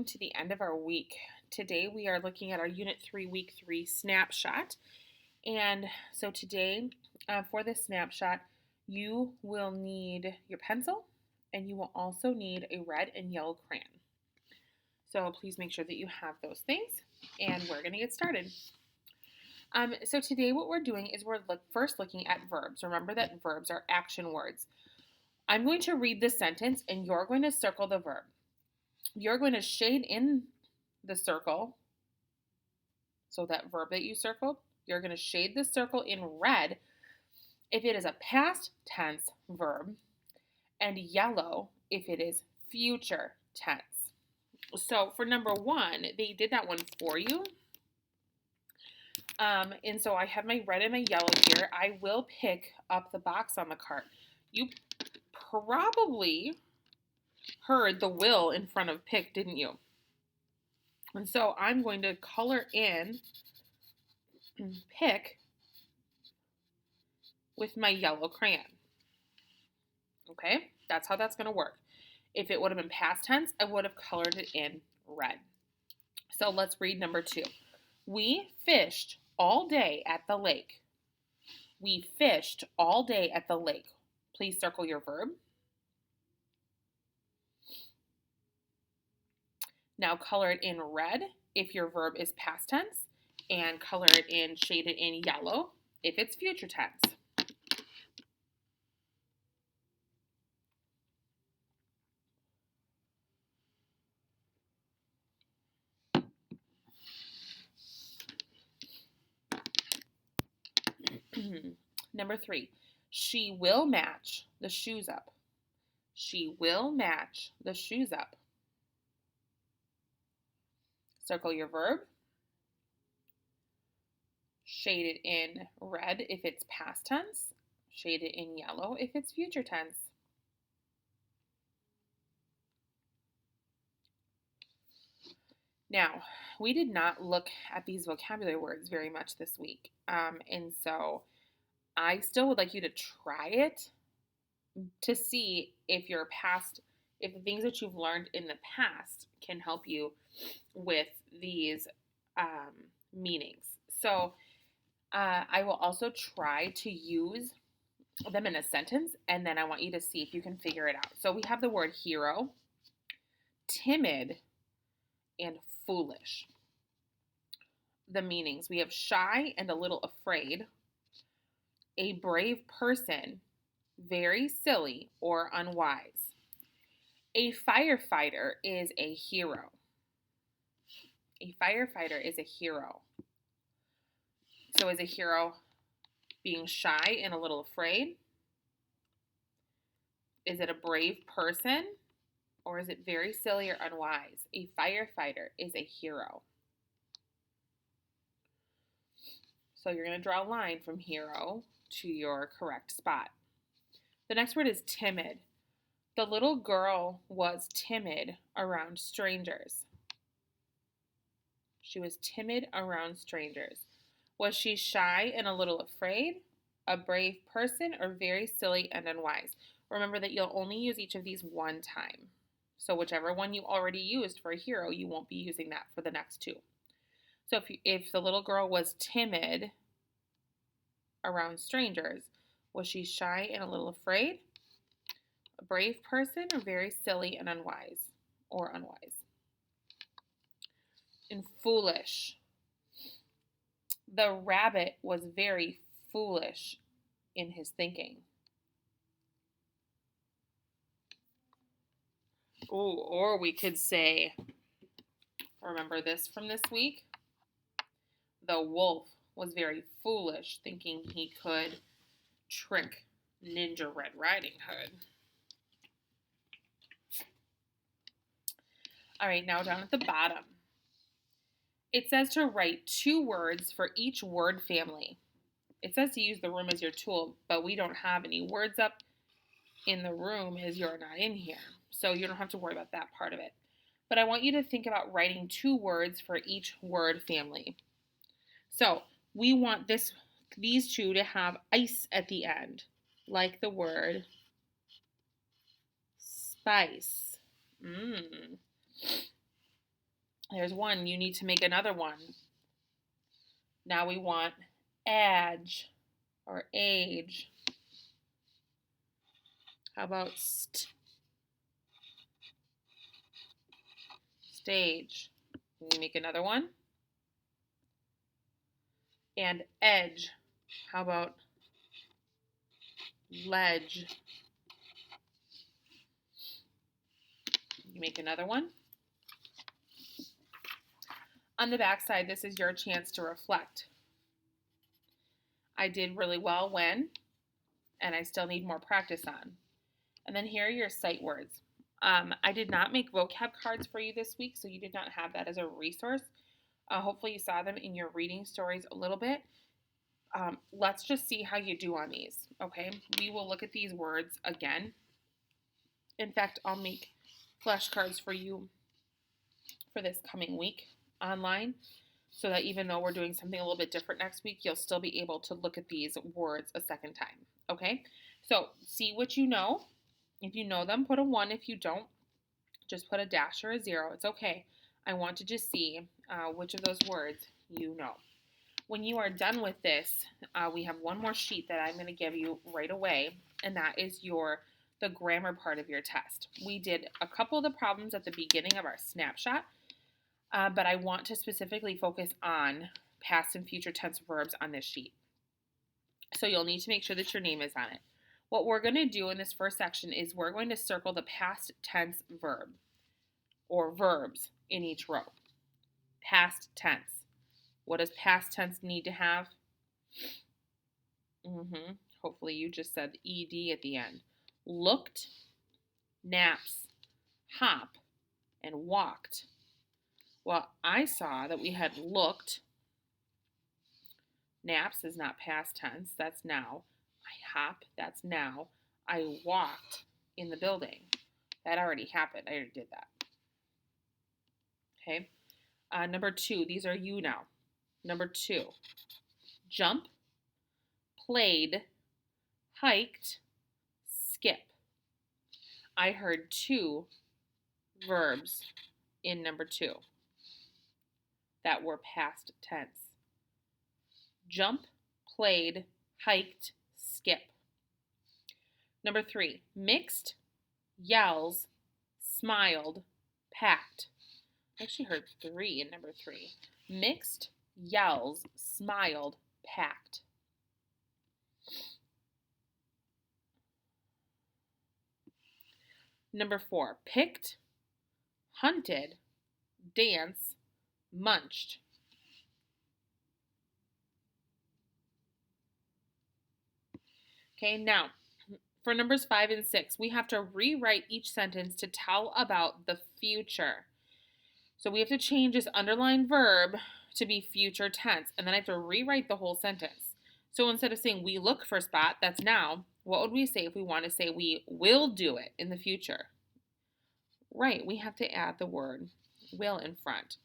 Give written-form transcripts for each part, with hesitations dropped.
welcome to the end of our week. Today we are looking at our Unit 3, Week 3 snapshot. And so today, for this snapshot, you will need your pencil and you will also need a red and yellow crayon. So please make sure that you have those things, and we're going to get started. So today what we're doing is we're first looking at verbs. Remember that verbs are action words. I'm going to read this sentence and you're going to circle the verb. You're going to shade in the circle, so that verb that you circled, you're going to shade the circle in red if it is a past tense verb, and yellow if it is future tense. So for number one, they did that one for you. And so I have my red and my yellow here. I will pick up the box on the cart. You probably heard the will in front of pick, didn't you? And so I'm going to color in pick with my yellow crayon. Okay, that's how that's going to work. If it would have been past tense, I would have colored it in red. So let's read number two. We fished all day at the lake. We fished all day at the lake. Please circle your verb. Now color it in red if your verb is past tense, and color it in, shade it in yellow if it's future tense. Number three, she will match the shoes up. She will match the shoes up. Circle your verb. Shade it in red if it's past tense. Shade it in yellow if it's future tense. Now, we did not look at these vocabulary words very much this week. And so I still would like you to try it to see if if the things that you've learned in the past can help you with these meanings. So I will also try to use them in a sentence, and then I want you to see if you can figure it out. So we have the word hero, timid, and foolish. The meanings: we have shy and a little afraid, a brave person, very silly or unwise. A firefighter is a hero. A firefighter is a hero. So is a hero being shy and a little afraid? Is it a brave person? Or is it very silly or unwise? A firefighter is a hero. So you're going to draw a line from hero to your correct spot. The next word is timid. The little girl was timid around strangers. She was timid around strangers. Was she shy and a little afraid, a brave person, or very silly and unwise? Remember that you'll only use each of these one time. So whichever one you already used for a hero, you won't be using that for the next two. So if the little girl was timid around strangers, was she shy and a little afraid, a brave person, or very silly and unwise, or unwise? And foolish. The rabbit was very foolish in his thinking. Oh, or we could say, remember this from this week? The wolf was very foolish, thinking he could trick Ninja Red Riding Hood. All right, now down at the bottom. It says to write 2 words for each word family. It says to use the room as your tool, but we don't have any words up in the room as you're not in here. So you don't have to worry about that part of it. But I want you to think about writing 2 words for each word family. So we want these 2 to have ice at the end, like the word spice. There's one. You need to make another one. Now we want age or age. How about stage? Can you make another one? And edge. How about ledge? You make another one. On the back side, this is your chance to reflect. I did really well when, and I still need more practice on. And then here are your sight words. I did not make vocab cards for you this week, so you did not have that as a resource. Hopefully you saw them in your reading stories a little bit. Let's just see how you do on these, okay? We will look at these words again. In fact, I'll make flashcards for you for this coming week online, so that even though we're doing something a little bit different next week, you'll still be able to look at these words a second time, okay? So see what you know. If you know them, put a 1. If you don't, just put a dash or a 0. It's okay. I want to just see which of those words you know. When you are done with this, we have one more sheet that I'm going to give you right away, and that is the grammar part of your test. We did a couple of the problems at the beginning of our snapshot, but I want to specifically focus on past and future tense verbs on this sheet. So you'll need to make sure that your name is on it. What we're going to do in this first section is we're going to circle the past tense verb or verbs in each row. Past tense. What does past tense need to have? Hopefully you just said ed at the end. Looked, naps, hop, and walked. Well, I saw that we had looked. Naps is not past tense. That's now. I hop. That's now. I walked in the building. That already happened. I already did that. Okay. Number 2. These are you now. Number 2. Jump, played, hiked, skip. I heard 2 verbs in number 2 that were past tense. Jump, played, hiked, skip. Number 3, mixed, yells, smiled, packed. I actually heard 3 in number 3. Mixed, yells, smiled, packed. Number 4, picked, hunted, dance, munched. Okay, now for numbers 5 and 6, we have to rewrite each sentence to tell about the future. So we have to change this underlined verb to be future tense, and then I have to rewrite the whole sentence. So instead of saying we look for a spot, that's now, what would we say if we want to say we will do it in the future? Right, we have to add the word will in front.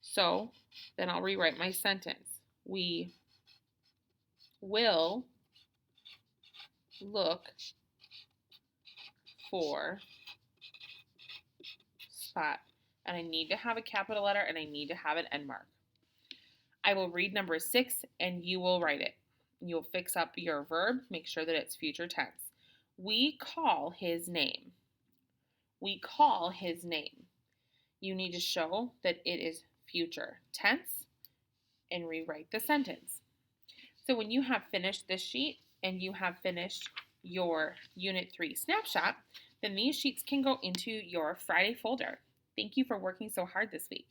So then I'll rewrite my sentence. We will look for spot. And I need to have a capital letter and I need to have an end mark. I will read number 6 and you will write it. You'll fix up your verb, make sure that it's future tense. We call his name. We call his name. You need to show that it is future tense and rewrite the sentence. So when you have finished this sheet and you have finished your Unit 3 snapshot, then these sheets can go into your Friday folder. Thank you for working so hard this week.